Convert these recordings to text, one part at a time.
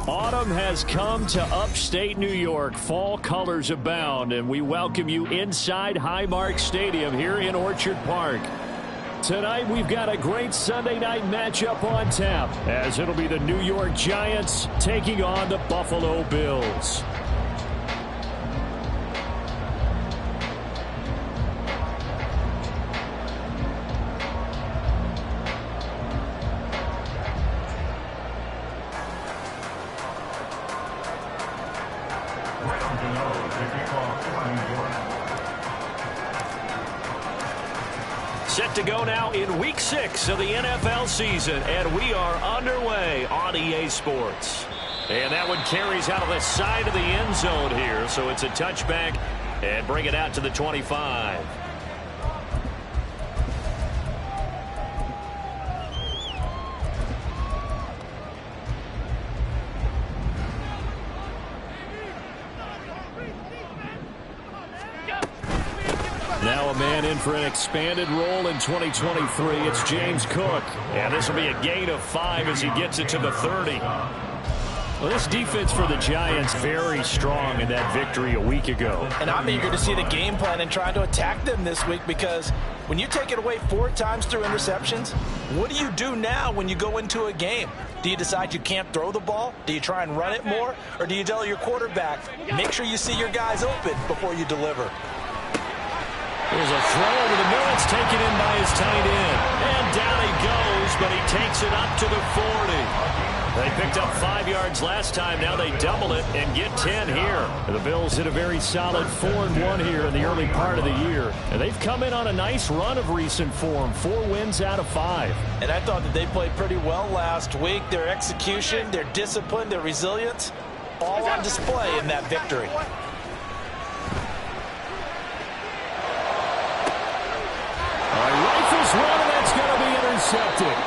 Autumn has come to upstate New York. Fall colors abound, and we welcome you inside Highmark Stadium here in Orchard Park. Tonight, we've got a great Sunday night matchup on tap, as it'll be the New York Giants taking on the Buffalo Bills. Set to go now in Week 6 of the NFL season, and we are underway on EA Sports. And that one carries out of the side of the end zone here, so it's a touchback and bring it out to the 25. Now a man in for an expanded role in 2023. It's James Cook. And this will be a gain of 5 as he gets it to the 30. Well, this defense for the Giants very strong in that victory a week ago. And I'm eager to see the game plan and try to attack them this week, because when you take it away 4 times through interceptions, what do you do now when you go into a game? Do you decide you can't throw the ball? Do you try and run it more? Or do you tell your quarterback, make sure you see your guys open before you deliver? There's a throw over the middle. It's taken in by his tight end. And down he goes, but he takes it up to the 40. They picked up 5 yards last time. Now they double it and get 10 here. The Bills hit a very solid 4-1 here in the early part of the year. And they've come in on a nice run of recent form. 4 wins out of 5. And I thought that they played pretty well last week. Their execution, their discipline, their resilience, all on display in that victory. Rifles run, and that's going to be intercepted.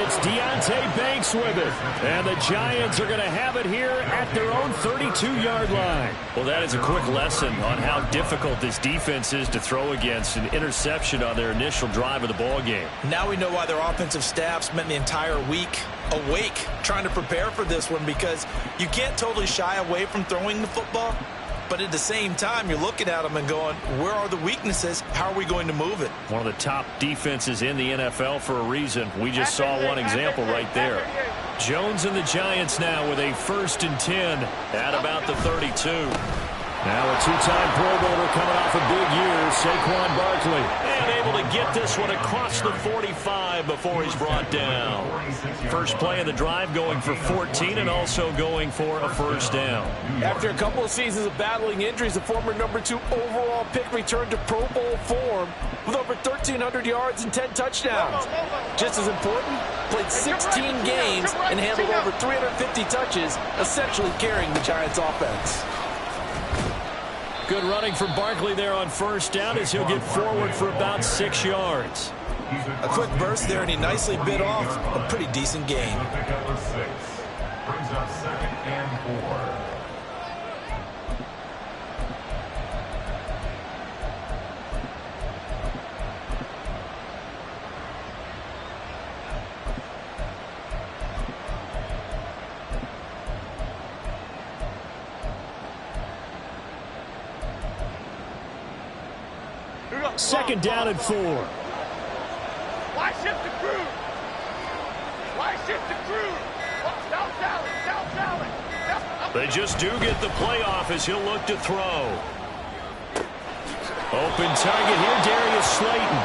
It's Deonte Banks with it. And the Giants are going to have it here at their own 32-yard line. Well, that is a quick lesson on how difficult this defense is to throw against. An interception on their initial drive of the ball game. Now we know why their offensive staff spent the entire week awake trying to prepare for this one, because you can't totally shy away from throwing the football. But at the same time, you're looking at them and going, where are the weaknesses? How are we going to move it? One of the top defenses in the NFL for a reason. We just saw one example right there. Jones and the Giants now with a 1st and 10 at about the 32. Now a 2-time Pro Bowler coming off a big year, Saquon Barkley. And able to get this one across the 45 before he's brought down. First play of the drive, going for 14 and also going for a 1st down. After a couple of seasons of battling injuries, the former number 2 overall pick returned to Pro Bowl form with over 1,300 yards and 10 touchdowns. Just as important, played 16 games and handled over 350 touches, essentially carrying the Giants offense. Good running for Barkley there on 1st down as he'll get forward for about 6 yards. A quick burst there, and he nicely bit off a pretty decent gain. Brings up 2nd and 4. Second down and 4. Why shift the crew? Why shift the crew? Down salad. They just do get the playoff as he'll look to throw. Open target here, Darius Slayton.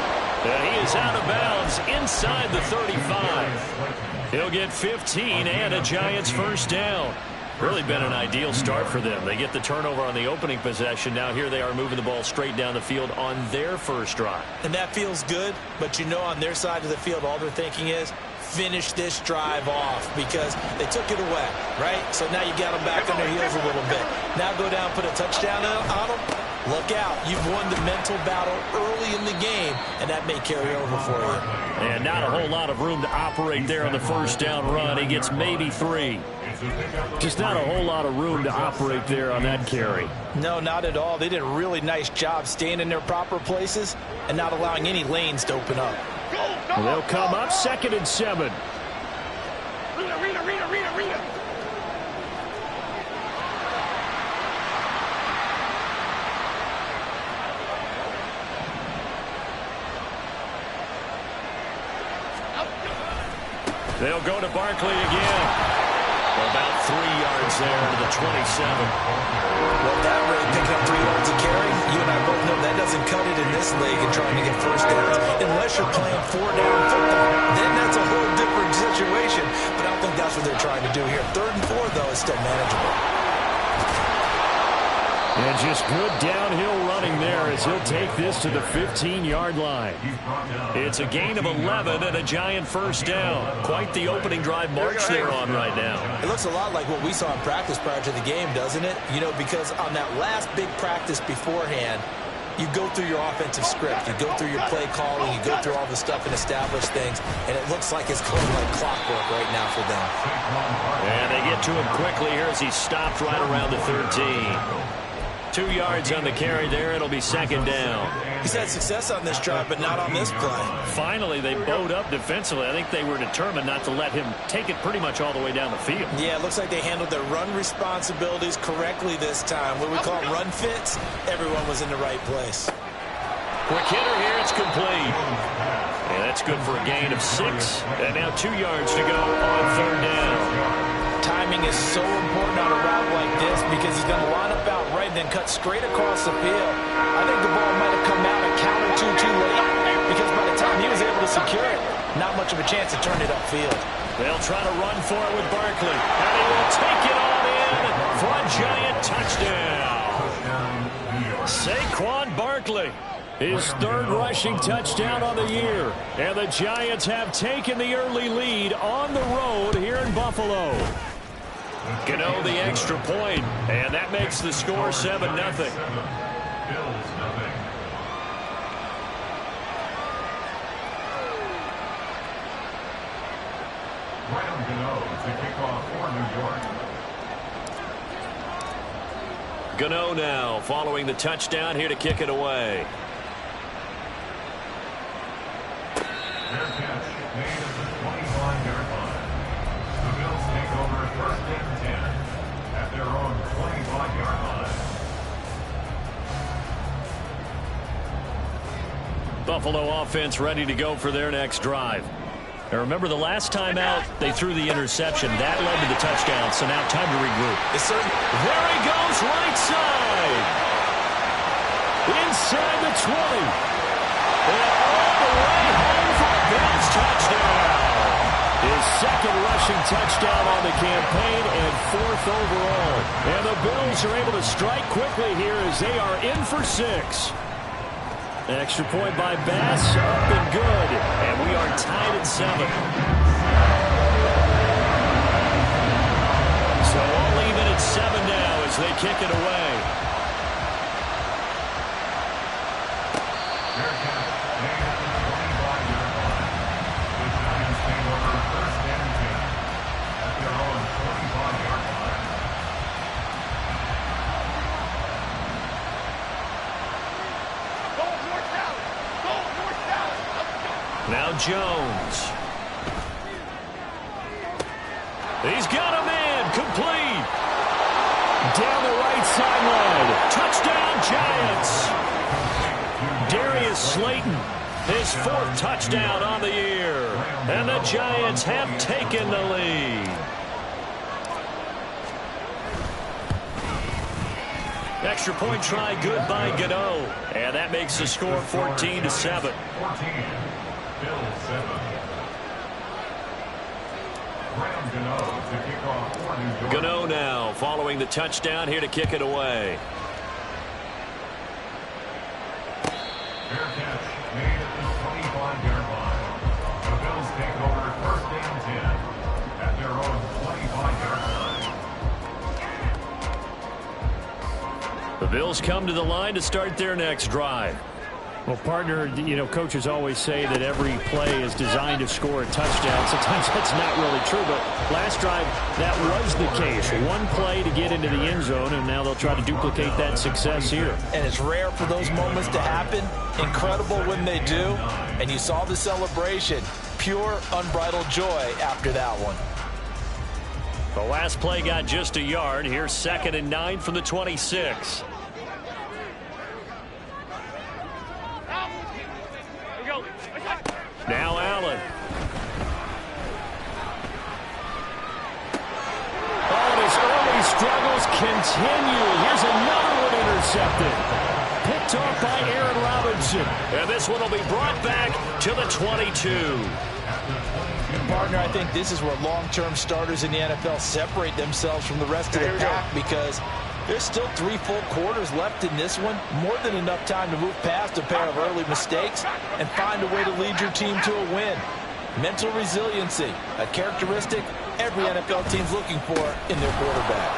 And he is out of bounds inside the 35. He'll get 15 and a Giants 1st down. Really been an ideal start for them. They get the turnover on the opening possession. Now here they are moving the ball straight down the field on their first drive. And that feels good, but you know on their side of the field all they're thinking is finish this drive off, because they took it away, right? So now you got them back on their heels a little bit. Now go down, put a touchdown on them. Look out. You've won the mental battle early in the game, and that may carry over for you. And not a whole lot of room to operate there on the 1st down run. He gets maybe 3. Just not a whole lot of room to operate there on that carry. No, not at all. They did a really nice job staying in their proper places and not allowing any lanes to open up. They'll come up 2nd and 7. They'll go to Barkley again. About 3 yards there to the 27. Well, that rate, picking up 3 yards a carry, you and I both know that doesn't cut it in this league and trying to get first downs. Unless you're playing 4-down football, then that's a whole different situation. But I don't think that's what they're trying to do here. 3rd and 4, though, is still manageable. And just good downhill running there as he'll take this to the 15-yard line. It's a gain of 11 and a Giant first down. Quite the opening drive march they're on right now. It looks a lot like what we saw in practice prior to the game, doesn't it? You know, because on that last big practice beforehand, you go through your offensive script, you go through your play calling, you go through all the stuff and establish things, and it looks like it's going like clockwork right now for them. And they get to him quickly here as he's stopped right around the 13. 2 yards on the carry there. It'll be 2nd down. He's had success on this drive, but not on this play. Finally, they bowed up defensively. I think they were determined not to let him take it pretty much all the way down the field. Yeah, it looks like they handled their run responsibilities correctly this time. What we call run fits, everyone was in the right place. Quick hitter here. It's complete. And that's good for a gain of 6. And now 2 yards to go on 3rd down. Timing is so important on a route like this because he's going to line up out right and then cut straight across the field. I think the ball might have come out a count or two too late because by the time he was able to secure it, not much of a chance to turn it upfield. They'll try to run for it with Barkley. And he will take it on in for a Giant touchdown. Saquon Barkley. His 3rd rushing touchdown on the year. And the Giants have taken the early lead on the road here in Buffalo. Gano the extra point, and that makes the score 7-0. Ryan Gano to kick off for New York. Gano now following the touchdown here to kick it away. Their catch made at the 25-yard line. The Bills take over 1st and 10 at their own 25-yard line. Buffalo offense ready to go for their next drive. Now remember, the last time out, they threw the interception. That led to the touchdown, so now time to regroup. It's certain. There he goes, right side. Inside the 20. And all the way home for a Bills touchdown. His 2nd rushing touchdown on the campaign and 4th overall. And the Bills are able to strike quickly here as they are in for 6. Extra point by Bass, up and good. And we are tied at 7. So all even at 7 now as they kick it away. Their catch made at the 25-yard line. The Giants take over 1st and 10 at their own 25-yard line. Now Jones. He's got a man, complete. Down the right sideline. Touchdown, Giants. Darius Slayton, his 4th touchdown on the year. And the Giants have taken the lead. Extra point try good by Gano. And that makes the score 14-7. 14. Bills 7. Ryan Gano to kick off for New York. Gano now following the touchdown here to kick it away. Fair catch made at the 25-yard line. The Bills take over 1st and 10 at their own 25-yard line. The Bills come to the line to start their next drive. Well, partner, you know, coaches always say that every play is designed to score a touchdown. Sometimes that's not really true, but last drive, that was the case. One play to get into the end zone, and now they'll try to duplicate that success here. And it's rare for those moments to happen. Incredible when they do. And you saw the celebration. Pure, unbridled joy after that one. The last play got just a yard. Here's 2nd and 9 from the 26. Now Allen. continue. Here's another one intercepted. Picked off by Aaron Robinson. And this one will be brought back to the 22. Partner, I think this is where long-term starters in the NFL separate themselves from the rest of the pack because there's still 3 full quarters left in this one. More than enough time to move past a pair of early mistakes and find a way to lead your team to a win. Mental resiliency, a characteristic every NFL team's looking for in their quarterback.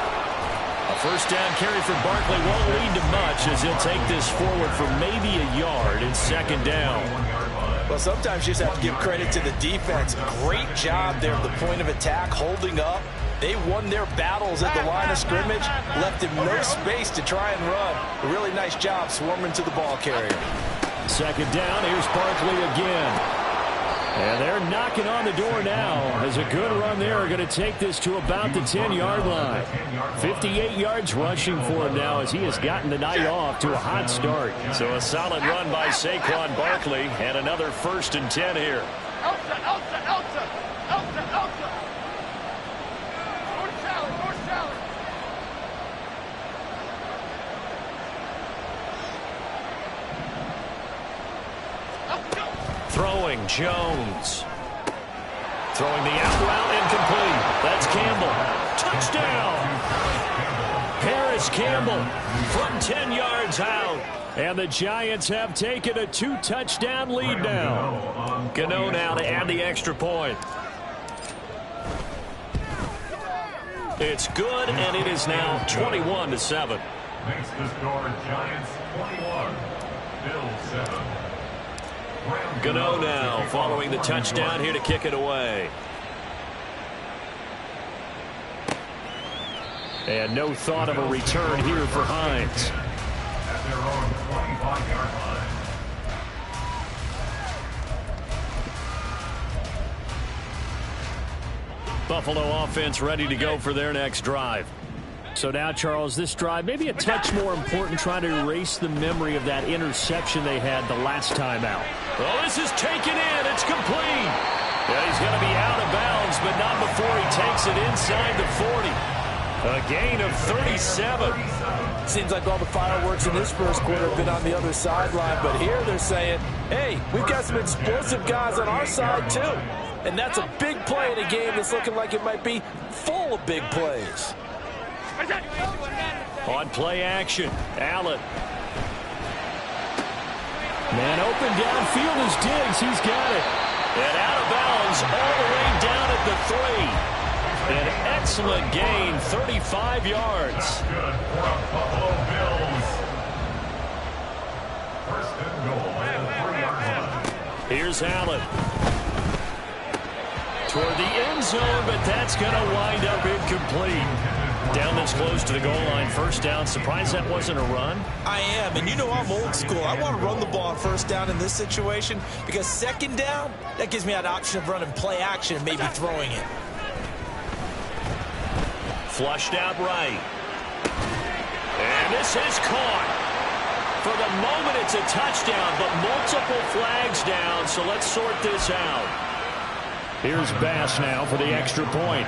A first down carry for Barkley won't lead to much as he'll take this forward for maybe a yard in second down. Well, sometimes you just have to give credit to the defense. Great job there at the point of attack, holding up. They won their battles at the line of scrimmage, left him no space to try and run. A really nice job swarming to the ball carrier. Second down, here's Barkley again. And they're knocking on the door now as a good run there are going to take this to about the 10-yard line. 58 yards rushing for him now as he has gotten the night off to a hot start. So a solid run by Saquon Barkley and another 1st and 10 here. Elsa. North Sally. Throwing Jones. Throwing the out route incomplete. That's Campbell. Touchdown. Paris Campbell from 10 yards out. And the Giants have taken a 2-touchdown lead now. Gano now to add the extra point. It's good, and it is now 21-7. Makes the score Giants 21, Bills 7. Gano now following the touchdown here to kick it away. And no thought of a return here for Hines. At their own 25-yard line. Buffalo offense ready to go for their next drive. So now, Charles, this drive maybe a touch more important, trying to erase the memory of that interception they had the last time out. Oh, this is taken in. It's complete. Yeah, he's going to be out of bounds, but not before he takes it inside the 40. A gain of 37. Seems like all the fireworks in this first quarter have been on the other sideline, but here they're saying, hey, we've got some explosive guys on our side too. And that's a big play in a game that's looking like it might be full of big plays. On play action, Allen. Man open downfield is Diggs. He's got it. And out of bounds all the way down at the 3. An excellent gain, 35 yards. Good for the Buffalo Bills. First and goal at the 3-yard line. Here's Allen. Toward the end zone, but that's going to wind up incomplete. Down this close to the goal line, first down. Surprised that wasn't a run? I am, and you know I'm old school. I want to run the ball on first down in this situation because second down, that gives me an option of running play action and maybe throwing it. Flushed out right. And this is caught. For the moment, it's a touchdown, but multiple flags down, so let's sort this out. Here's Bass now for the extra point.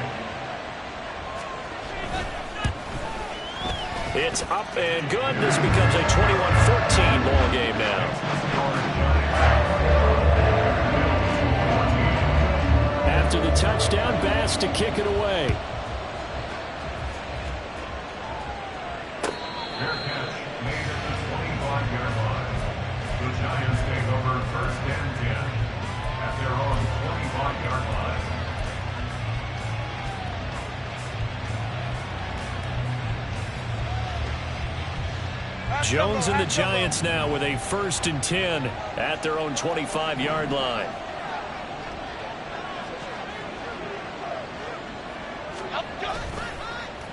It's up and good. This becomes a 21-14 ball game now. After the touchdown, Bass to kick it away. Fair catch made at the 25-yard line. The Giants take over first and 10 at their own 25-yard line. Jones and the Giants now with a 1st and 10 at their own 25-yard line.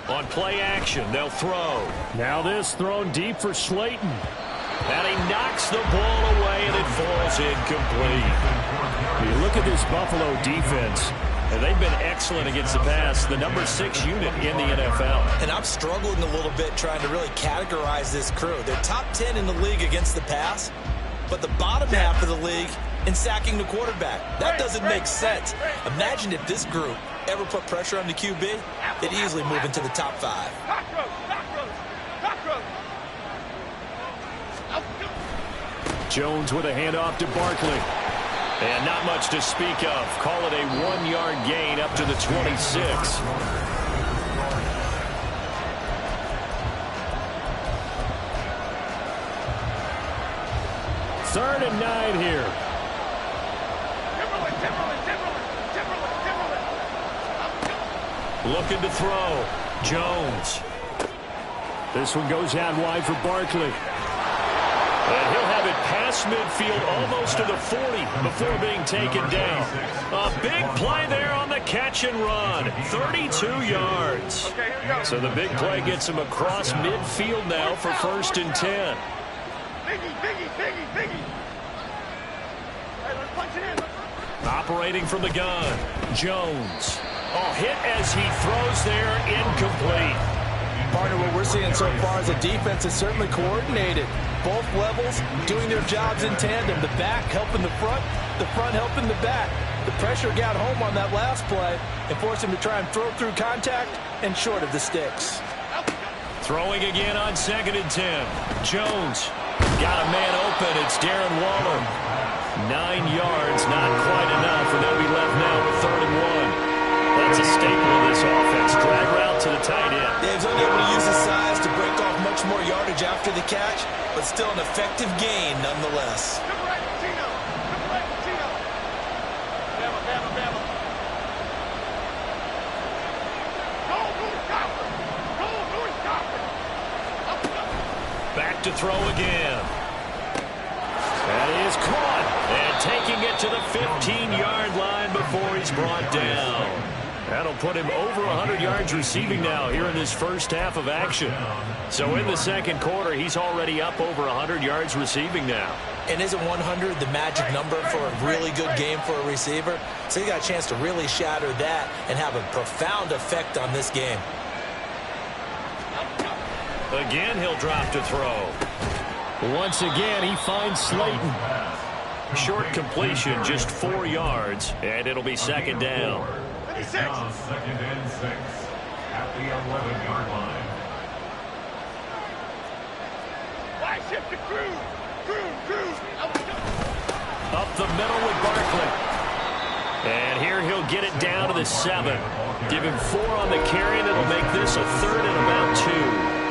On play action, they'll throw. Now this thrown deep for Slayton. And he knocks the ball away, and it falls incomplete. You look at this Buffalo defense, and they've been excellent against the pass, the number 6 unit in the NFL. And I'm struggling a little bit trying to really categorize this crew. They're top 10 in the league against the pass, but the bottom half of the league in sacking the quarterback. That doesn't make sense. Imagine if this group ever put pressure on the QB, they'd easily move into the top 5. Jones with a handoff to Barkley. And not much to speak of. Call it a 1-yard gain up to the 26. Third and 9 here. Looking to throw. Jones. This one goes out wide for Barkley. And he'll have it past midfield almost to the 40 before being taken down. A big play there on the catch and run. 32 yards. So the big play gets him across midfield now for 1st and 10. Biggie. Hey, let's punch it in. Operating from the gun. Jones. Oh, hit as he throws there, incomplete. Partner, what we're seeing so far is the defense is certainly coordinated. Both levels doing their jobs in tandem. The back helping the front helping the back. The pressure got home on that last play and forced him to try and throw through contact and short of the sticks. Throwing again on 2nd and 10. Jones got a man open. It's Darren Waller. 9 yards, not quite enough, and they'll be left now with 3rd and 1. That's a staple of this offense. Drag route to the tight end. Yeah, he's only able to use his size to break off much more yardage after the catch, but still an effective gain nonetheless. Back to throw again. That is caught. And taking it to the 15-yard line before he's brought down. That'll put him over 100 yards receiving now here in this first half of action. So in the second quarter, he's already up over 100 yards receiving now. And isn't 100 the magic number for a really good game for a receiver? So he got a chance to really shatter that and have a profound effect on this game. Again, he'll drop to throw. Once again, he finds Slayton. Short completion, just 4 yards, and it'll be 2nd down. Now 2nd and 6 at the 11-yard line. Wide shift to Cruz. Up the middle with Barkley. And here he'll get it down to the 7. Give him 4 on the carry, and it'll make this a 3rd and about 2.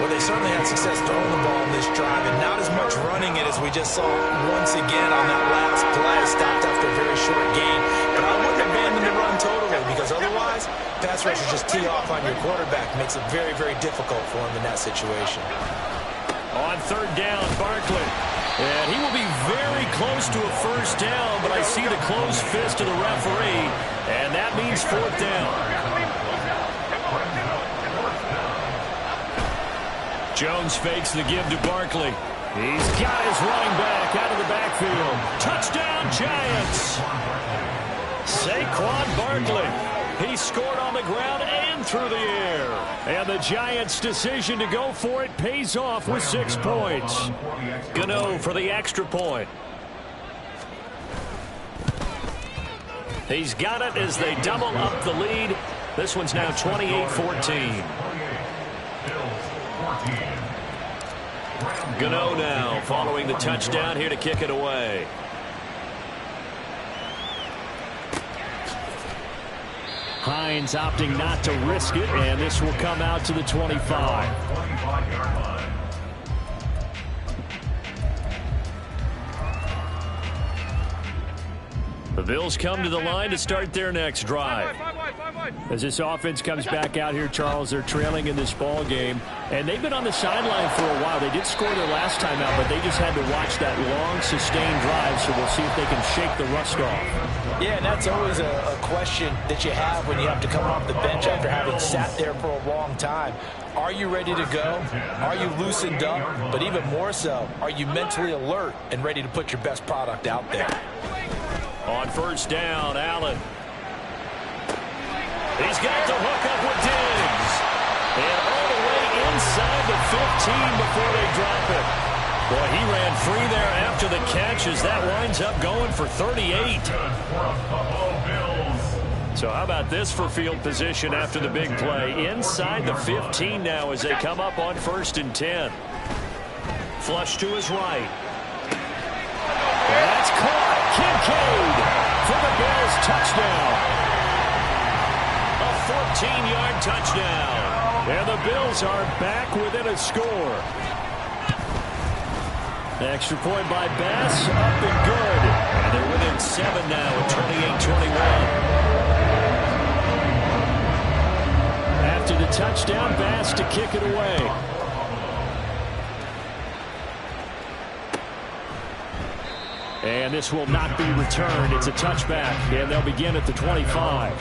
Well, they certainly had success throwing the ball in this drive, and not as much running it as we just saw once again on that last play. Stopped after a very short gain. But I wouldn't abandon the run totally, because otherwise, pass rushers just tee off on your quarterback. Makes it very, very difficult for him in that situation. On 3rd down, Barkley. And he will be very close to a 1st down, but I see the closed fist of the referee, and that means 4th down. Jones fakes the give to Barkley. He's got his running back out of the backfield. Touchdown, Giants! Saquon Barkley. He scored on the ground and through the air. And the Giants' decision to go for it pays off with 6 points. Gano for the extra point. He's got it as they double up the lead. This one's now 28-14. Gano now following the touchdown here to kick it away. Hines opting not to risk it, and this will come out to the 25. The Bills come to the line to start their next drive. As this offense comes back out here, Charles, they're trailing in this ball game, and they've been on the sideline for a while. They did score their last time out, but they just had to watch that long, sustained drive, so we'll see if they can shake the rust off. Yeah, and that's always a question that you have when you have to come off the bench after having sat there for a long time. Are you ready to go? Are you loosened up? But even more so, are you mentally alert and ready to put your best product out there? On 1st down, Allen. He's got the hook up with Diggs. And all the way inside the 15 before they drop it. Boy, he ran free there after the catch as that winds up going for 38. So how about this for field position after the big play? Inside the 15 now as they come up on 1st and 10. Flush to his right. Kincaid for the Bills touchdown. A 14-yard touchdown. And the Bills are back within a score. Extra point by Bass, up and good. And they're within 7 now at 28-21. After the touchdown, Bass to kick it away. And this will not be returned. It's a touchback, and they'll begin at the 25.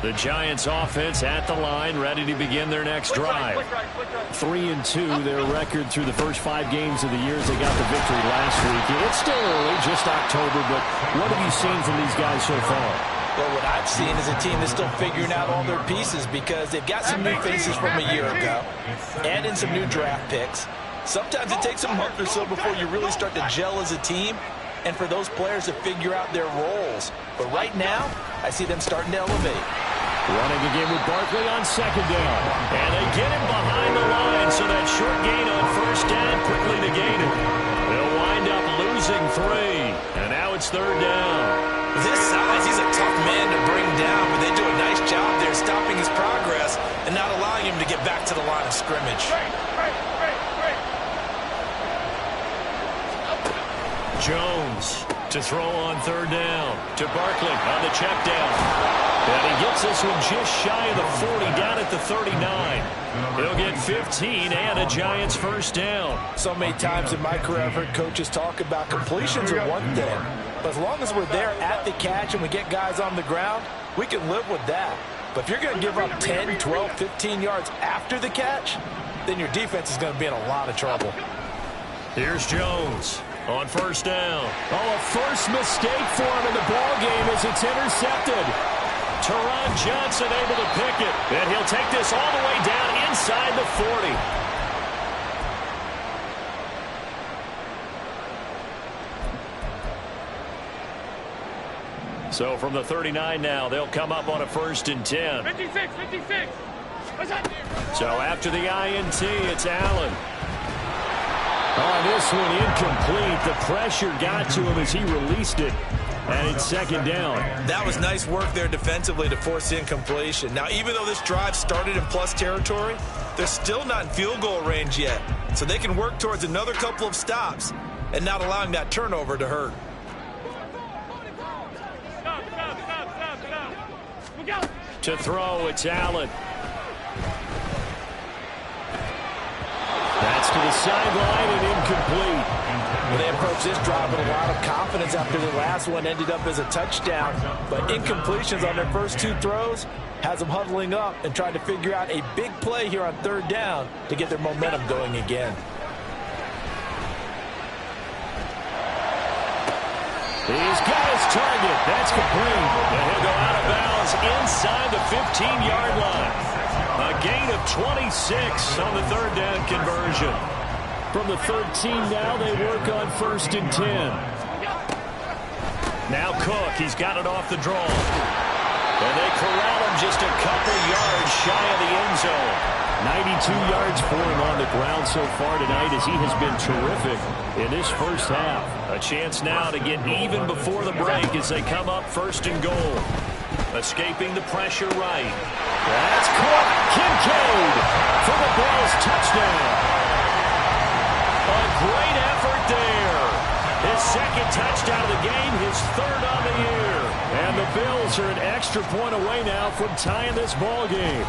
The Giants offense at the line, ready to begin their next drive. 3-2, their record through the first 5 games of the year as they got the victory last week. It's still early, just October, but what have you seen from these guys so far? Well, what I've seen is a team that's still figuring out all their pieces because they've got some new faces from a year ago, add in some new draft picks. Sometimes it takes a month or so before you really start to gel as a team and for those players to figure out their roles. But right now, I see them starting to elevate. Running again with Barkley on second down. And they get him behind the line, so that short gain on first down quickly negated. They'll wind up losing 3. And now it's third down. This size, he's a tough man to bring down, but they do a nice job there stopping his progress and not allowing him to get back to the line of scrimmage. Jones to throw on third down to Barkley on the check down. And he gets this one just shy of the 40, down at the 39. He'll get 15 and a Giants first down. So many times in my career I've heard coaches talk about completions are one thing. But as long as we're there at the catch and we get guys on the ground, we can live with that. But if you're going to give up 10, 12, 15 yards after the catch, then your defense is going to be in a lot of trouble. Here's Jones on first down. Oh, a first mistake for him in the ball game as it's intercepted. Teron Johnson able to pick it. And he'll take this all the way down inside the 40. So from the 39 now, they'll come up on a 1st and 10. 56. So after the INT, it's Allen. On this one, incomplete. The pressure got to him as he released it. And it's second down. That was nice work there defensively to force the incompletion. Now, even though this drive started in plus territory, they're still not in field goal range yet. So they can work towards another couple of stops and not allowing that turnover to hurt. Stop. To throw, it's Allen. That's to the sideline and incomplete. Well, they approached this drive with a lot of confidence after the last one ended up as a touchdown. But incompletions on their first 2 throws has them huddling up and trying to figure out a big play here on third down to get their momentum going again. He's got his target. That's complete. And he'll go out of bounds inside the 15-yard line. A gain of 26 on the third down conversion. From the 13 now, they work on 1st and 10. Now Cook, he's got it off the draw. And they corral him just a couple yards shy of the end zone. 92 yards for him on the ground so far tonight as he has been terrific in this first half. A chance now to get even before the break as they come up 1st and goal. Escaping the pressure right. That's Cook. Kincaid for the Bills touchdown. A great effort there. His 2nd touchdown of the game, his 3rd on the year. And the Bills are an extra point away now from tying this ball game.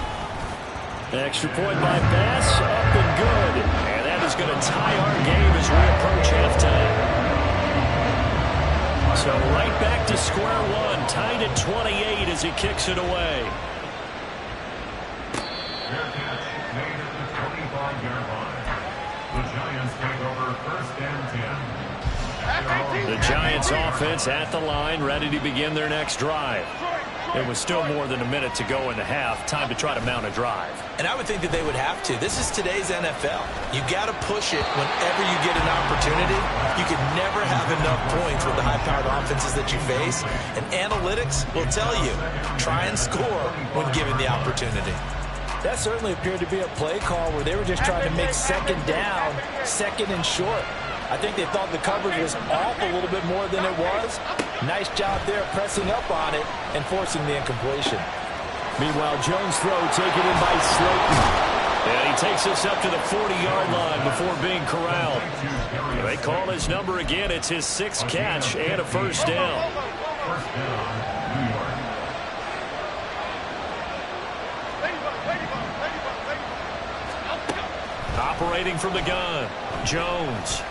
Extra point by Bass, up and good. And that is going to tie our game as we approach halftime. So right back to square one, tied at 28 as he kicks it away. Fair catch made at the 25-yard line. The Giants take over 1st and 10. The Giants offense at the line, ready to begin their next drive. It was still more than a minute to go in the half. Time to try to mount a drive. And I would think that they would have to. This is today's NFL. You got to push it whenever you get an opportunity. You can never have enough points with the high-powered offenses that you face. And analytics will tell you, try and score when given the opportunity. That certainly appeared to be a play call where they were just trying to make 2nd down, 2nd and short. I think they thought the coverage was off a little bit more than it was. Nice job there pressing up on it and forcing the incompletion. Meanwhile, Jones' throw taken in by Slayton. And he takes us up to the 40-yard line before being corralled. They call his number again. It's his 6th catch and a first down. First down, New York. Operating from the gun, Jones.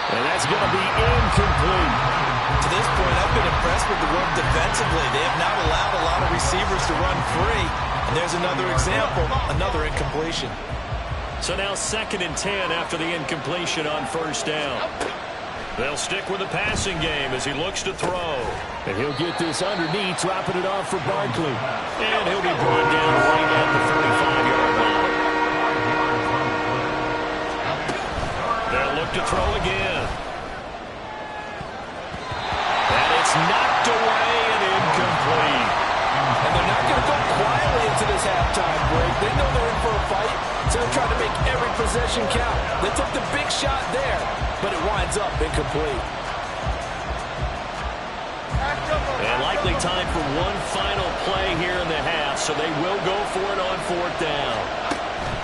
And that's going to be incomplete. To this point, I've been impressed with the work defensively. They have not allowed a lot of receivers to run free. And there's another example, another incompletion. So now 2nd and 10 after the incompletion on first down. They'll stick with the passing game as he looks to throw. And he'll get this underneath, dropping it off for Barkley. And he'll be brought down right at the 35-yard line. They'll look to throw again. And it's knocked away and incomplete. And they're not going to go quietly into this halftime break. They know they're in for a fight, so they're trying to make every possession count. They took the big shot there, but it winds up incomplete. And likely time for one final play here in the half, so they will go for it on 4th down.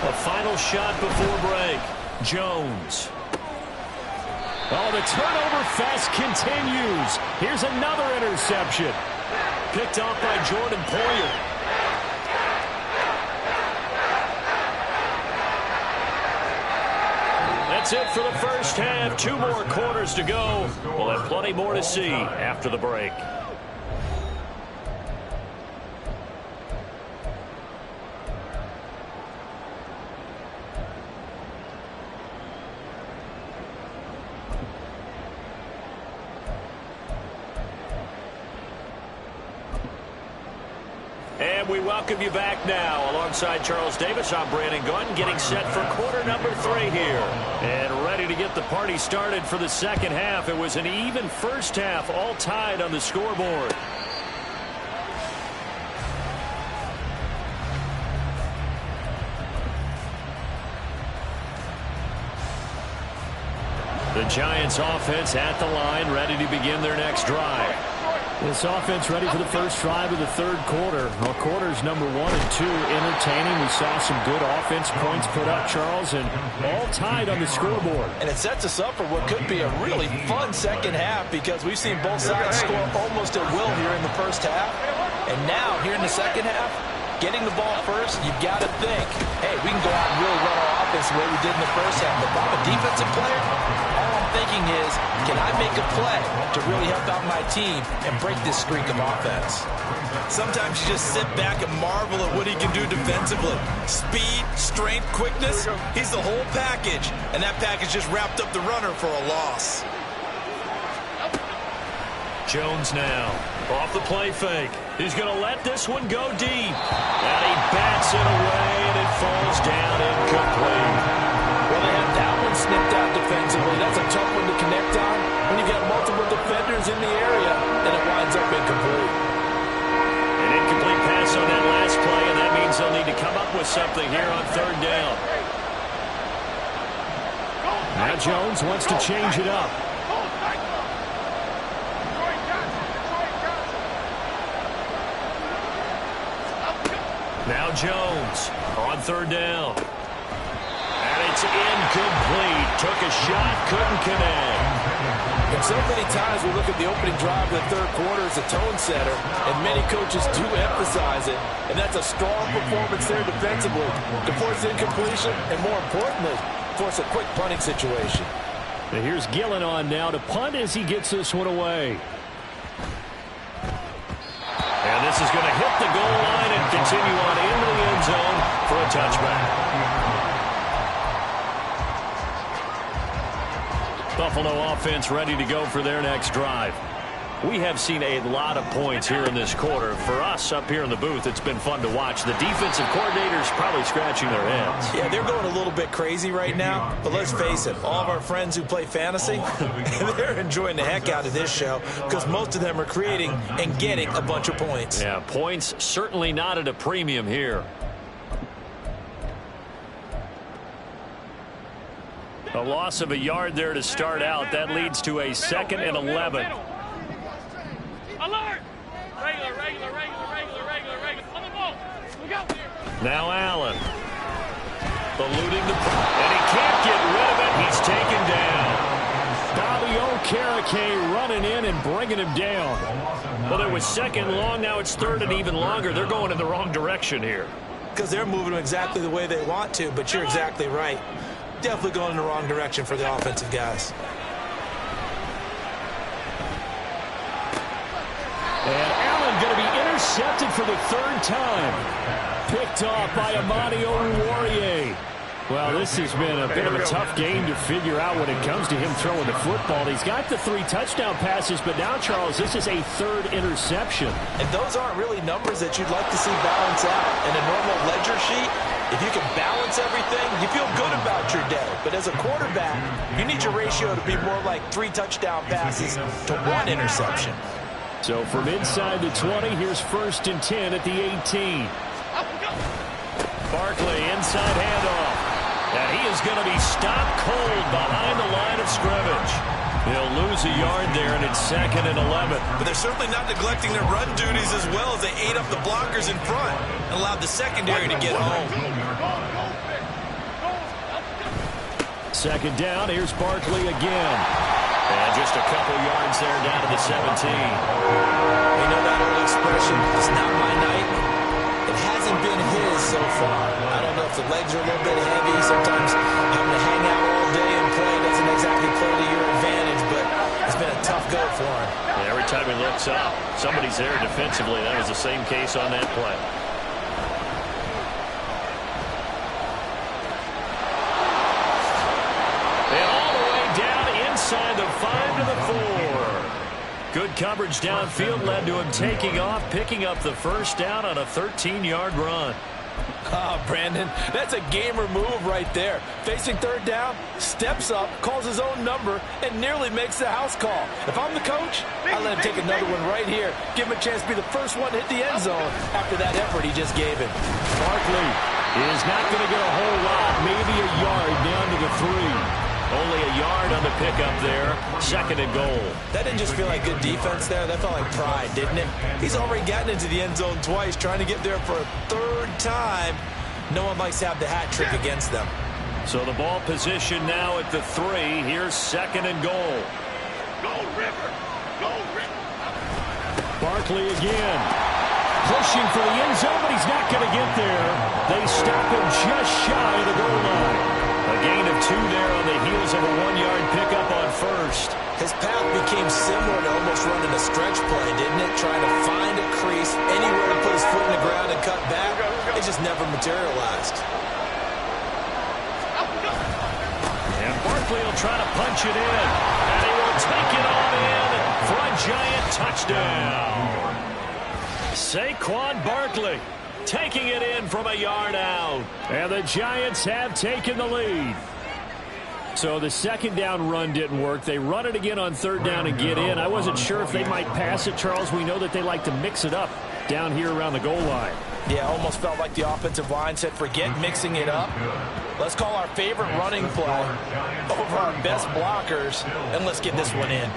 A final shot before break. Jones. Oh, the turnover fest continues. Here's another interception. Picked off by Jordan Poyer. That's it for the first half. 2 more quarters to go. We'll have plenty more to see after the break. And we welcome you back now. Alongside Charles Davis, I'm Brandon Gunn, getting set for quarter number 3 here. And ready to get the party started for the second half. It was an even first half, all tied on the scoreboard. The Giants offense at the line, ready to begin their next drive. This offense ready for the first drive of the 3rd quarter. Well, quarters number 1 and 2 entertaining. We saw some good offense points put up, Charles, and all tied on the scoreboard. And it sets us up for what could be a really fun second half because we've seen both sides score almost at will here in the first half. And now, here in the second half, getting the ball first, you've got to think, hey, we can go out and really run our offense the way we did in the first half. But if I'm a defensive player, all I'm thinking is, can I make a play to really help out my team and break this streak of offense? Sometimes you just sit back and marvel at what he can do defensively. Speed, strength, quickness, he's the whole package. And that package just wrapped up the runner for a loss. Jones now off the play fake. He's going to let this one go deep. And he bats it away, and it falls down incomplete. Well, they had that one snipped out defensively. That's a tough one to connect on when you've got multiple defenders in the area, and it winds up incomplete. An incomplete pass on that last play, and that means they'll need to come up with something here on 3rd down. Now Jones wants to change it up. Now Jones on 3rd down. And it's incomplete. Took a shot, couldn't connect. And so many times we look at the opening drive of the 3rd quarter as a tone setter, and many coaches do emphasize it, and that's a strong performance there defensively to force incompletion and, more importantly, force a quick punting situation. And here's Gillen on now to punt as he gets this one away. And this is going to hit the goal line and continue on into the end zone for a touchback. Buffalo offense ready to go for their next drive. We have seen a lot of points here in this quarter. For us up here in the booth, it's been fun to watch. The defensive coordinators probably scratching their heads. Yeah, they're going a little bit crazy right now, but let's face it, all of our friends who play fantasy, they're enjoying the heck out of this show because most of them are creating and getting a bunch of points. Yeah, points certainly not at a premium here. loss of a yard there to start out. That leads to a 2nd and 11. Alert! Regular. On the ball. Look out. Now Allen. Eluding the... And he can't get rid of it. He's taken down. Bobby Okereke running in and bringing him down. Well, it was 2nd and long. Now it's 3rd and even longer. They're going in the wrong direction here. Because they're moving them exactly the way they want to, but you're exactly right. Definitely going in the wrong direction for the offensive guys. And Allen going to be intercepted for the 3rd time. Picked off by Amani Oruwariye. Well, this has been a bit of a tough game to figure out when it comes to him throwing the football. He's got the 3 touchdown passes, but now, Charles, this is a 3rd interception. And those aren't really numbers that you'd like to see balance out. In a normal ledger sheet, if you can balance everything, you feel good about your day. But as a quarterback, you need your ratio to be more like 3 touchdown passes to 1 interception. So from inside the 20, here's 1st and 10 at the 18. Barkley, inside handoff. And he is going to be stopped cold behind the line of scrimmage. He'll lose a yard there, and it's 2nd and 11. But they're certainly not neglecting their run duties as well as they ate up the blockers in front and allowed the secondary to get home. 2nd down, here's Barkley again. And just a couple yards there down to the 17. You know that old expression, it's not my night. It hasn't been his so far. I don't know if the legs are a little bit heavy. Sometimes having to hang out all day and play doesn't exactly play to your advantage, but it's been a tough go for him. And every time he looks up, somebody's there defensively. That was the same case on that play. And all the way down inside the 5 to the 4. Good coverage downfield led to him taking off, picking up the 1st down on a 13-yard run. Oh, Brandon, that's a gamer move right there. Facing 3rd down, steps up, calls his own number, and nearly makes the house call. If I'm the coach, I let him take another one right here. Give him a chance to be the first one to hit the end zone after that effort he just gave him. Barkley is not going to get a whole lot, maybe a yard down to the 3. Only a yard on the pickup there. 2nd and goal. That didn't just feel like good defense there. That felt like pride, didn't it? He's already gotten into the end zone twice, trying to get there for a 3rd time. No one likes to have the hat trick against them. So the ball position now at the 3. Here's 2nd and goal. Go, River! Go, River! Barkley again. Pushing for the end zone, but he's not going to get there. They stop him just shy of the goal line. A gain of 2 there on the heels of a 1-yard pickup on 1st. His path became similar to almost running a stretch play, didn't it? Trying to find a crease, anywhere to put his foot in the ground and cut back. It just never materialized. And Barkley will try to punch it in. And he will take it on in for a Giant touchdown. Saquon Barkley taking it in from a yard out. And the Giants have taken the lead. So the 2nd down run didn't work. They run it again on 3rd down and get in. I wasn't sure if they might pass it, Charles. We know that they like to mix it up down here around the goal line. Yeah, almost felt like the offensive line said, forget mixing it up. Let's call our favorite running play over our best blockers, and let's get this one in.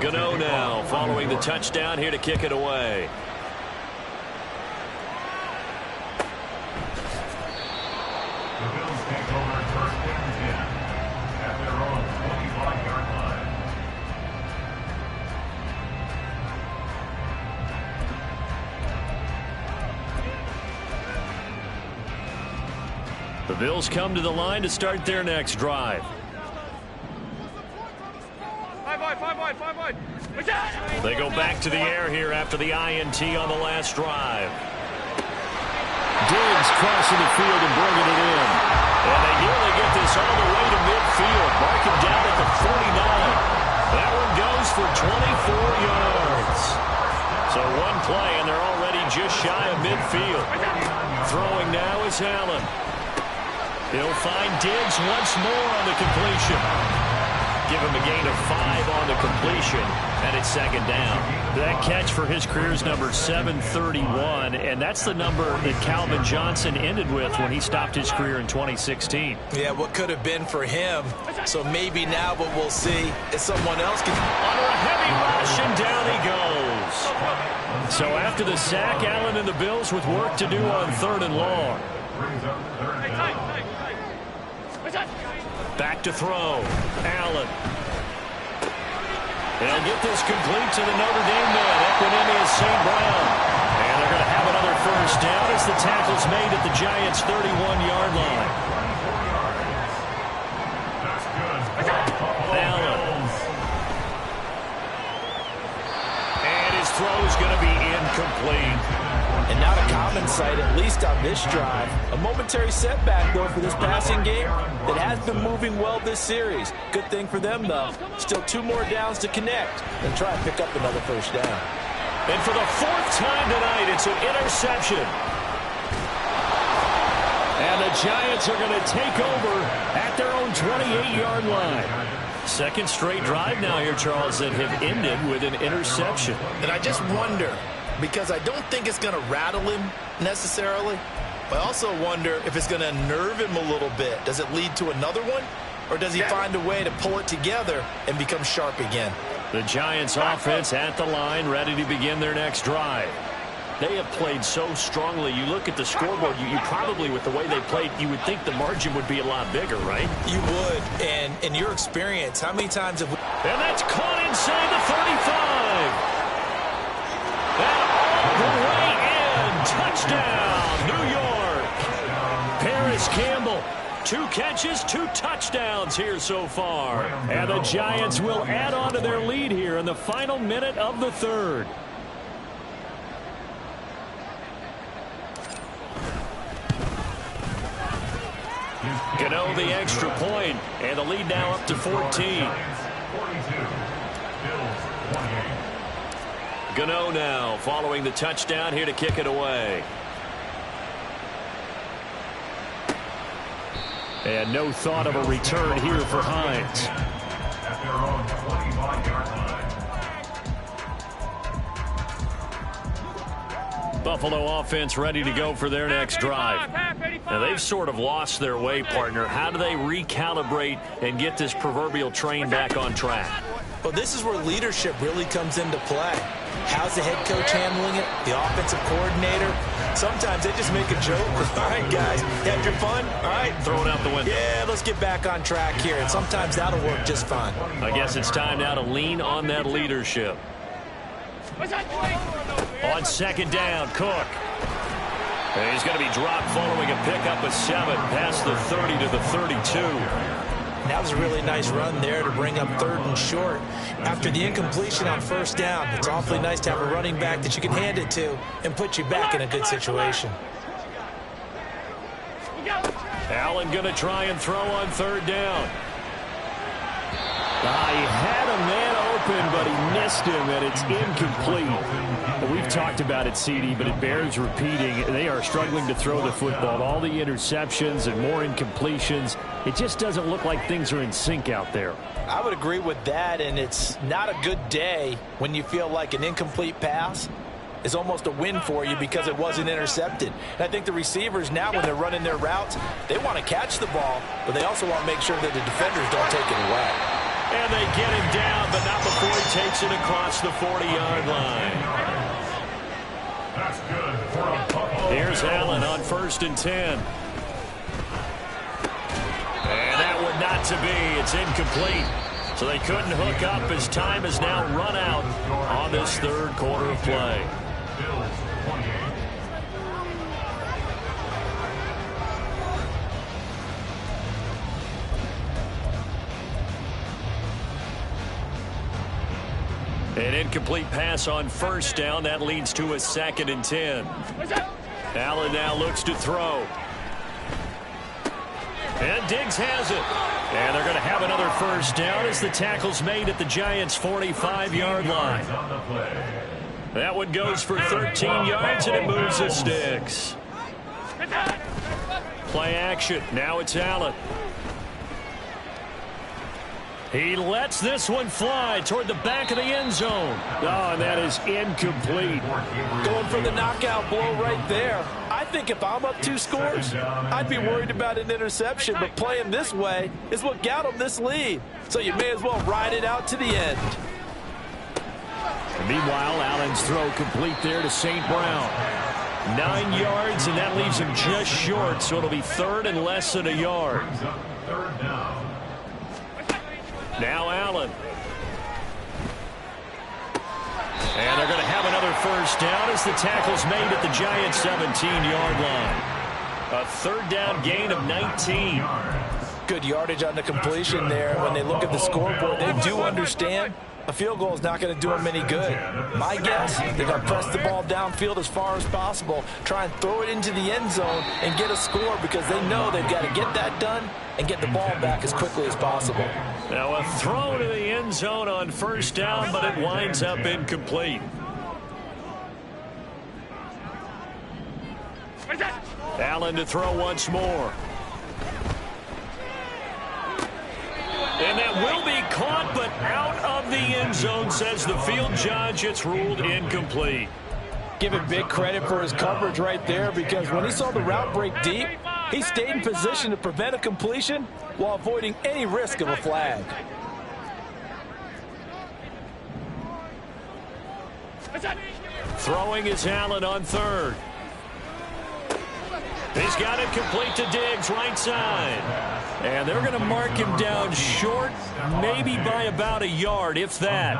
Gano now following the touchdown here to kick it away. The Bills take over 1st and 10 at their own 25-yard line. The Bills come to the line to start their next drive. 5 wide. They go back to the air here after the INT on the last drive. Diggs crossing the field and bringing it in. And they nearly get this all the way to midfield. Marking down at the 49. That one goes for 24 yards. So one play, and they're already just shy of midfield. Throwing now is Allen. He'll find Diggs once more on the completion. Give him a gain of 5 on the completion. interception, and it's second down. That catch for his career's number 731, and that's the number that Calvin Johnson ended with when he stopped his career in 2016. Yeah, what could have been for him. So maybe now what we'll see is someone else can... Under a heavy rush, and down he goes. So after the sack, Allen and the Bills with work to do on 3rd and long. Back to throw. Allen. They'll get this complete to the Notre Dame man, Equanimeous St. Brown. And they're going to have another first down as the tackle's made at the Giants' 31-yard line. Allen. And his throw's going to be incomplete. And not a common sight, at least on this drive. A momentary setback, though, for this passing game that has been moving well this series. Good thing for them, though. Still 2 more downs to connect and try and pick up another first down. And for the 4th time tonight, it's an interception. And the Giants are going to take over at their own 28-yard line. Second straight drive now here, Charles, that have ended with an interception. And I just wonder, because I don't think it's going to rattle him necessarily, but I also wonder if it's going to nerve him a little bit. Does it lead to another one? Or does he find a way to pull it together and become sharp again? The Giants offense at the line, ready to begin their next drive. They have played so strongly. You look at the scoreboard, you probably, with the way they played, you would think the margin would be a lot bigger, right? You would. And in your experience, how many times have we... And that's caught inside the 35. And all the way in. Touchdown, New York. Paris Campbell, 2 catches, 2 touchdowns here so far. And the Giants will add on to their lead here in the final minute of the 3rd. Gano the extra point, and the lead now up to 14. Gano now following the touchdown here to kick it away. And no thought of a return here for Hines. At their own 25-yard line. Buffalo offense ready to go for their next drive. Now, they've sort of lost their way, partner. How do they recalibrate and get this proverbial train back on track? Well, this is where leadership really comes into play. How's the head coach handling it? The offensive coordinator? Sometimes they just make a joke. All right, guys, you had your fun? All right. Throw it out the window. Yeah, let's get back on track here. And sometimes that'll work just fine. I guess it's time now to lean on that leadership. On second down, Cook. And he's going to be dropped following a pickup of 7 past the 30 to the 32. That was a really nice run there to bring up 3rd and short. After the incompletion on first down, it's awfully nice to have a running back that you can hand it to and put you back in a good situation. Allen going to try and throw on 3rd down. He had a man open, but he missed him, and it's incomplete. We've talked about it, CD, but it bears repeating. They are struggling to throw the football. All the interceptions and more incompletions. It just doesn't look like things are in sync out there. I would agree with that, and it's not a good day when you feel like an incomplete pass is almost a win for you because it wasn't intercepted. And I think the receivers now, when they're running their routes, they want to catch the ball, but they also want to make sure that the defenders don't take it away. And they get him down, but not before he takes it across the 40-yard line. That's good for a Buffalo. Here's Allen on 1st and 10. And that would not to be. It's incomplete. So they couldn't hook up as time is now run out on this 3rd quarter of play. Bills 28. An incomplete pass on first down. That leads to a 2nd and 10. Allen now looks to throw. And Diggs has it. And they're going to have another first down as the tackle's made at the Giants' 45-yard line. That one goes for 13 yards, and it moves the sticks. Play action. Now it's Allen. He lets this one fly toward the back of the end zone. Oh, and that is incomplete. Going for the knockout blow right there. I think if I'm up 2 scores, I'd be worried about an interception, but playing this way is what got him this lead. So you may as well ride it out to the end. Meanwhile, Allen's throw complete there to St. Brown. 9 yards, and that leaves him just short, so it'll be 3rd and less than a yard. Third down. Now Allen. And they're going to have another first down as the tackle's made at the Giants' 17-yard line. A 3rd down gain of 19. Good yardage on the completion there. When they look at the scoreboard, they do understand a field goal is not going to do them any good. My guess, they're going to press the ball downfield as far as possible, try and throw it into the end zone and get a score because they know they've got to get that done and get the ball back as quickly as possible. Now a throw to the end zone on first down, but it winds up incomplete. Allen to throw once more. And that will be caught, but out of the end zone, says the field judge. It's ruled incomplete. Give him big credit for his coverage right there because when he saw the route break deep, he stayed in position to prevent a completion while avoiding any risk of a flag. Throwing is Allen on 3rd. He's got it complete to Diggs, right side. And they're going to mark him down short, maybe by about a yard, if that.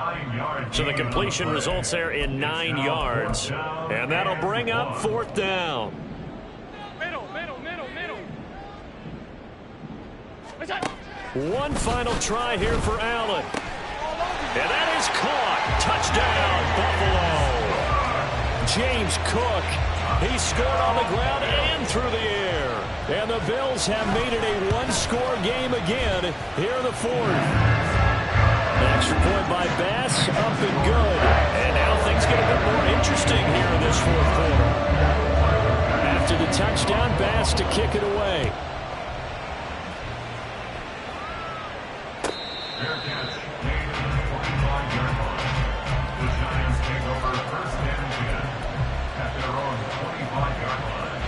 So the completion results there in 9 yards. And that'll bring up 4th down. Middle. One final try here for Allen. And that is caught. Touchdown, Buffalo. James Cook. He scored on the ground and through the air. And the Bills have made it a 1-score game again here in the 4th. Extra point by Bass, up and good. And now things get a bit more interesting here in this 4th quarter. After the touchdown, Bass to kick it away. Fair catch made at the 45-yard line. The Giants take over 1st and 10 at their own 25-yard line.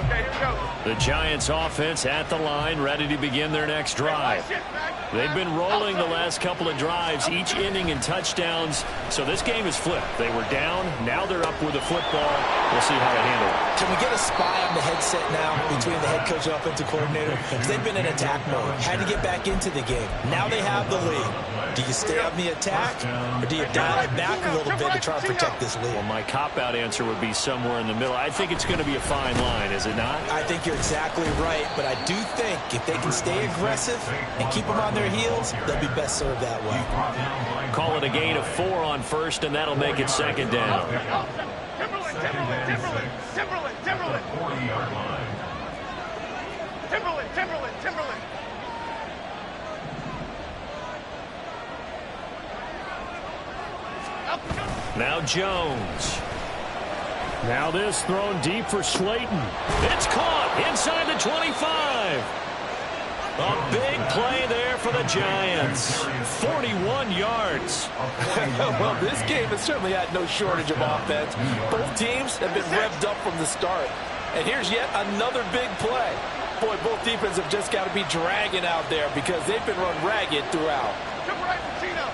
Okay, here we go. The Giants offense at the line, ready to begin their next drive. They've been rolling the last couple of drives, each ending in touchdowns. So this game is flipped. They were down. Now they're up with the football. We'll see how they handle it. Can we get a spy on the headset now between the head coach and offensive coordinator? Because they've been in attack mode. Had to get back into the game. Now they have the lead. Do you stay on the attack, or do you dial it back a little bit to try and protect this lead? Well, my cop-out answer would be somewhere in the middle. I think it's going to be a fine line, is it not? I think you're exactly right, but I do think if they can stay aggressive and keep them on their heels, they'll be best served that way. Call it a gain of 4 on first, and that'll make it 2nd down. Timberland. 40-yard line. Timberland. Now Jones. Now this thrown deep for Slayton. It's caught inside the 25. A big play there for the Giants. 41 yards. Well, this game has certainly had no shortage of offense. Both teams have been revved up from the start. And here's yet another big play. Boy, both defenses have just got to be dragging out there because they've been run ragged throughout. Jump right, Pacino.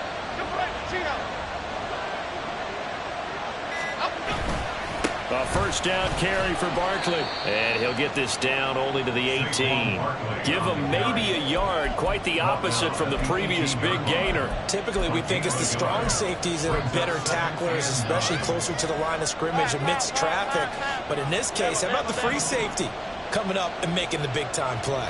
A first down carry for Barkley. And he'll get this down only to the 18. Give him maybe a yard. Quite the opposite from the previous big gainer. Typically, we think it's the strong safeties that are better tacklers, especially closer to the line of scrimmage amidst traffic. But in this case, how about the free safety coming up and making the big-time play?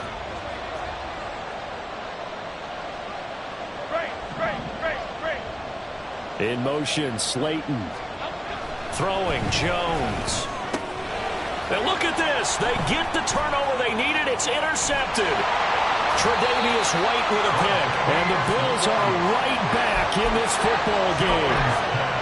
In motion, Slayton. Throwing, Jones. And look at this. They get the turnover they needed. It's intercepted. Tre'Davious White with a pick. And the Bills are right back in this football game.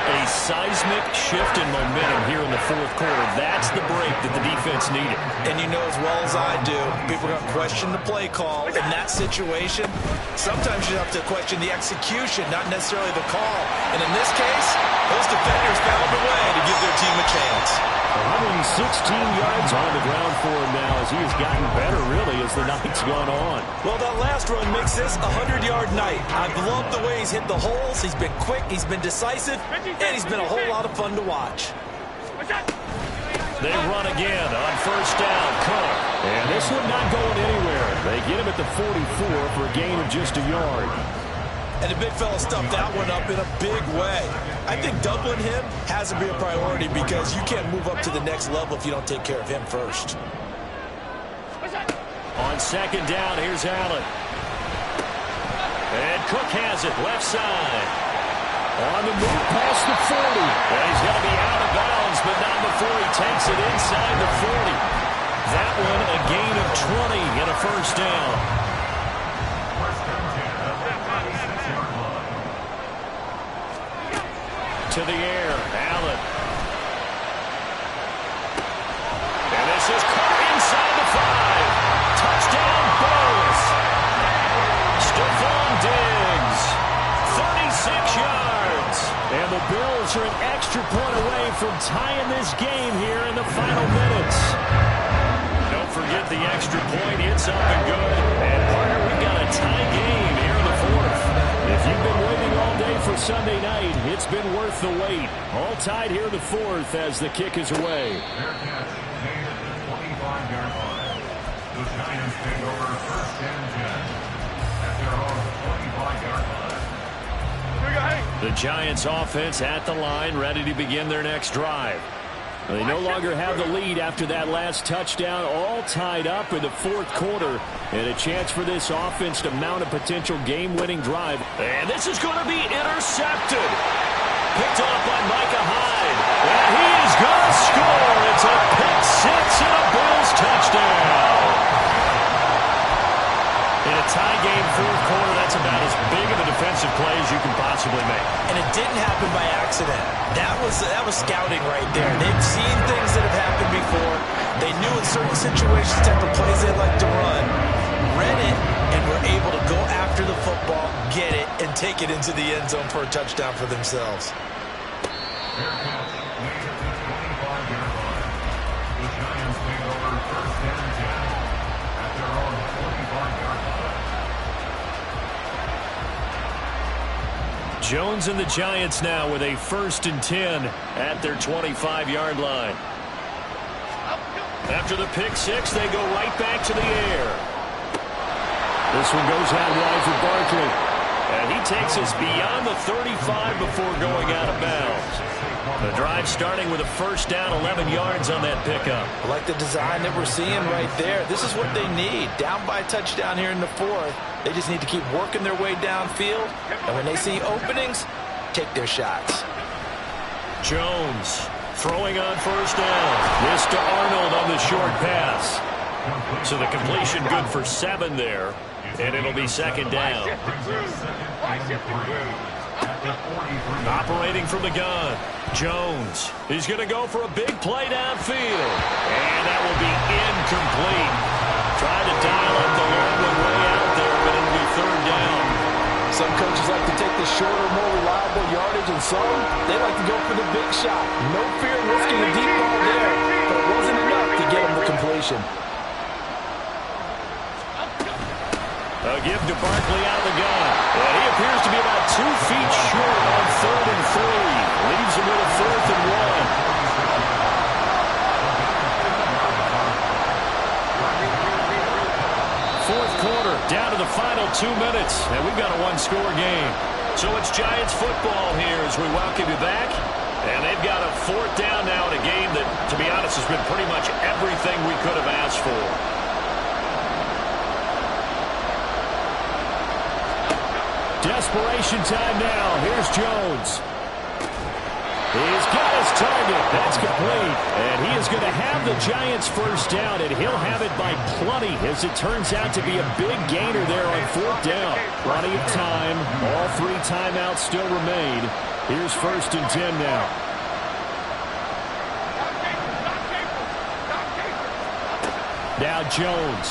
A seismic shift in momentum here in the fourth quarter. That's the break that the defense needed. And you know as well as I do, people are going to question the play call. In that situation, sometimes you have to question the execution, not necessarily the call. And in this case, those defenders found a way to give their team a chance. 116 yards on the ground for him now as he has gotten better, really, as the night's gone on. Well, that last run makes this a 100-yard night. I've loved the way he's hit the holes. He's been quick, he's been decisive, and he's been a whole lot of fun to watch. They run again on first down. Cook. And this one not going anywhere. They get him at the 44 for a gain of just a yard. And the big fella stuffed that one up in a big way. I think doubling him has to be a priority because you can't move up to the next level if you don't take care of him first. On second down, here's Allen. And Cook has it, left side. On the move past the 40. And he's going to be out of bounds, but not before he takes it inside the 40. That one a gain of 20 and a first down. To the air, Allen. And this is caught inside the 5. Touchdown, Bills. Stephon Diggs, 36 yards. And the Bills are an extra point away from tying this game here in the final minutes. Don't forget the extra point. It's up and good. And, partner, we've got a tie game here in the fourth. If you've been waiting all day for Sunday night, it's been worth the wait. All tied here in the fourth as the kick is away. Their catch made at the 25-yard line. The Giants take over first and 10 at their own 25-yard line. The Giants offense at the line, ready to begin their next drive. They no longer have the lead after that last touchdown, all tied up in the fourth quarter. And a chance for this offense to mount a potential game-winning drive. And this is going to be intercepted. Picked off by Micah Hyde. And he is going to score. It's a pick six and a Bills touchdown. In a tie game fourth quarter, that's about as big of a defensive play as you can possibly make. And it didn't happen by accident. That was scouting right there. They've seen things that have happened before. They knew in certain situations the type of plays they'd like to run, read it, and were able to go after the football, get it, and take it into the end zone for a touchdown for themselves. Their catch made at the 25-yard line. The Giants take over first and 10 at their own 25-yard line. Jones and the Giants now with a 1st and 10 at their 25-yard line. After the pick six, they go right back to the air. This one goes out wide for Barkley. And he takes us beyond the 35 before going out of bounds. The drive starting with a first down, 11 yards on that pickup. I like the design that we're seeing right there. This is what they need. Down by a touchdown here in the fourth. They just need to keep working their way downfield. And when they see openings, take their shots. Jones throwing on first down. This to Arnold on the short pass. So the completion good for 7 there. And it'll be second down. Operating from the gun, Jones. He's going to go for a big play downfield. And that will be incomplete. Trying to dial up the long one way out there, but it'll be third down. Some coaches like to take the shorter, more reliable yardage, and some, they like to go for the big shot. No fear of risking a deep ball there, but it wasn't enough to get him the completion. A give to Barkley out of the gun. And he appears to be about 2 feet short on 3rd and 3. Leaves him with a 4th and 1. Fourth quarter, down to the final 2 minutes, and we've got a one-score game. So it's Giants football here as we welcome you back. And they've got a 4th down now in a game that, to be honest, has been pretty much everything we could have asked for. Desperation time now. Here's Jones. He's got his target. That's complete. And he is going to have the Giants first down, and he'll have it by plenty as it turns out to be a big gainer there on 4th down. Plenty of time. All 3 timeouts still remain. Here's 1st and 10 now. Now Jones.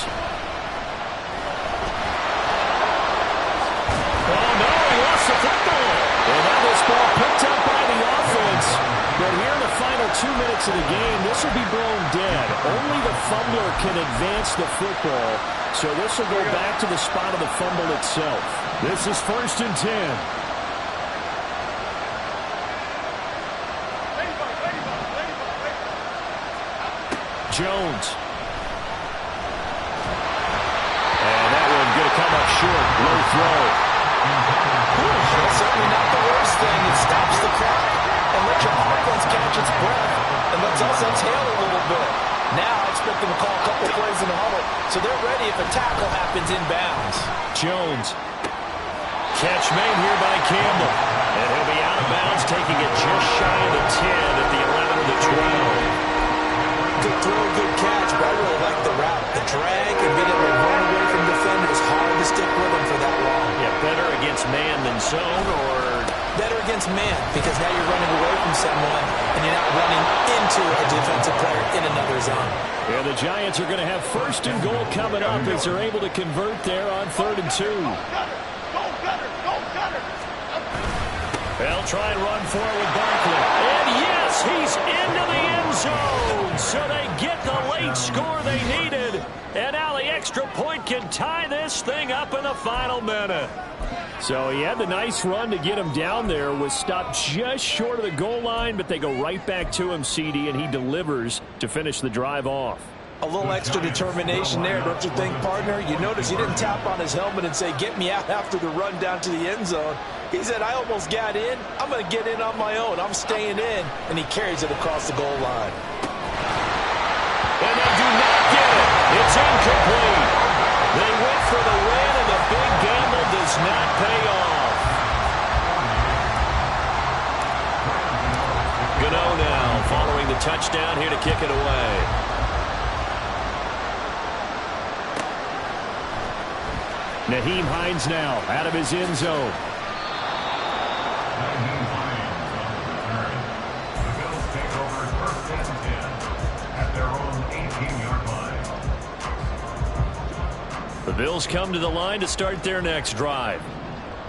Oh, no, he lost the football. And now this ball picked up by the offense. But here in the final 2 minutes of the game, this will be blown dead. Only the fumbler can advance the football. So this will go back to the spot of the fumble itself. This is 1st and 10. Jones. And that one going to come up short. Low throw. That's certainly not the worst thing. It stops the clock and lets your offense catch its breath and lets us exhale a little bit. Now I expect them to call a couple plays in the huddle, so they're ready if a tackle happens inbounds. Jones. Catch made here by Campbell. And he'll be out of bounds, taking it just shy of the 10 at the 11 of the 12. Good throw, good catch, but I really like the route. The drag and being able to run away from defenders, hard to stick with them for that long. Yeah, better against man than zone, or better against man, because now you're running away from someone and you're not running into a defensive player in another zone. Yeah, the Giants are going to have 1st and goal coming up as they're able to convert there on 3rd and 2. They'll try and run for it with Barkley. And yes, he's into the end zone. So they get the late score they needed. And now the extra point can tie this thing up in the final minute. So he had the nice run to get him down there. Was stopped just short of the goal line, but they go right back to him, CD, and he delivers to finish the drive off. A little extra determination there, don't you think, partner? You notice he didn't tap on his helmet and say, get me out after the run down to the end zone. He said, I almost got in. I'm going to get in on my own. I'm staying in. And he carries it across the goal line. And they do not get it. It's incomplete. They went for the win, and the big gamble does not pay off. Gano now following the touchdown here to kick it away. Nyheim Hines now out of his end zone. Nyheim Hines on the return. The Bills take over 1st and 10 at their own 18-yard line. The Bills come to the line to start their next drive.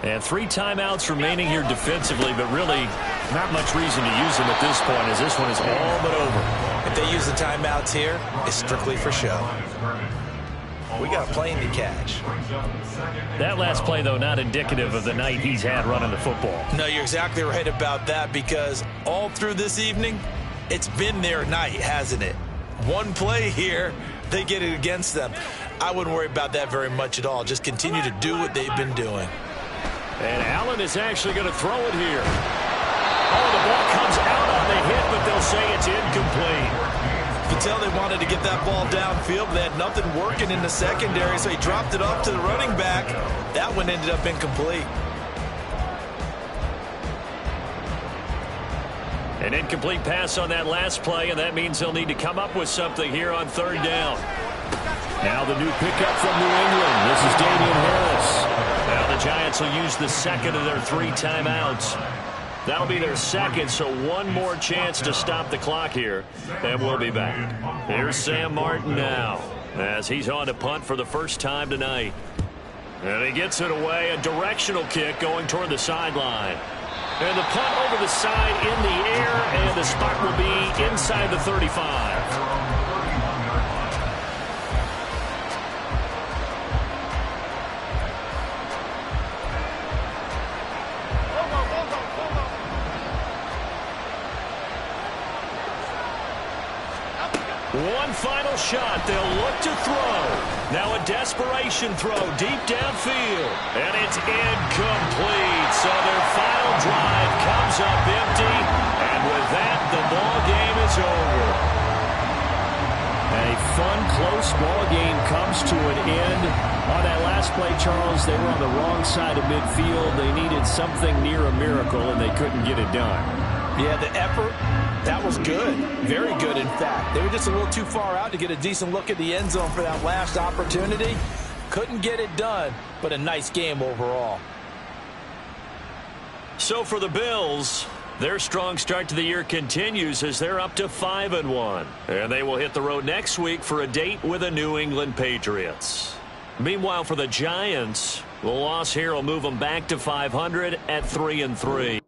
And 3 timeouts remaining here defensively, but really not much reason to use them at this point, as this one is all but over. If they use the timeouts here, it's strictly for show. We got a plane to catch. That last play, though, not indicative of the night he's had running the football. No, you're exactly right about that, because all through this evening, it's been their night, hasn't it? One play here, they get it against them. I wouldn't worry about that very much at all. Just continue to do what they've been doing. And Allen is actually going to throw it here. Oh, the ball comes out on the hit, but they'll say it's incomplete. You can tell they wanted to get that ball downfield, but they had nothing working in the secondary, so he dropped it off to the running back. That one ended up incomplete. An incomplete pass on that last play, and that means they'll need to come up with something here on 3rd down. Now the new pickup from New England. This is Damian Harris. Now the Giants will use the second of their 3 timeouts. That'll be their second, so one more chance to stop the clock here, and we'll be back. Here's Sam Martin now, as he's on to punt for the first time tonight. And he gets it away, a directional kick going toward the sideline. And the punt over the side in the air, and the spot will be inside the 35. One final shot. They'll look to throw. Now a desperation throw deep downfield. And it's incomplete. So their final drive comes up empty. And with that, the ball game is over. And a fun, close ball game comes to an end. On that last play, Charles, they were on the wrong side of midfield. They needed something near a miracle, and they couldn't get it done. Yeah, the effort, that was good. Very good, in fact. They were just a little too far out to get a decent look at the end zone for that last opportunity. Couldn't get it done, but a nice game overall. So for the Bills, their strong start to the year continues as they're up to 5-1. And they will hit the road next week for a date with the New England Patriots. Meanwhile, for the Giants, the loss here will move them back to 500 at 3-3.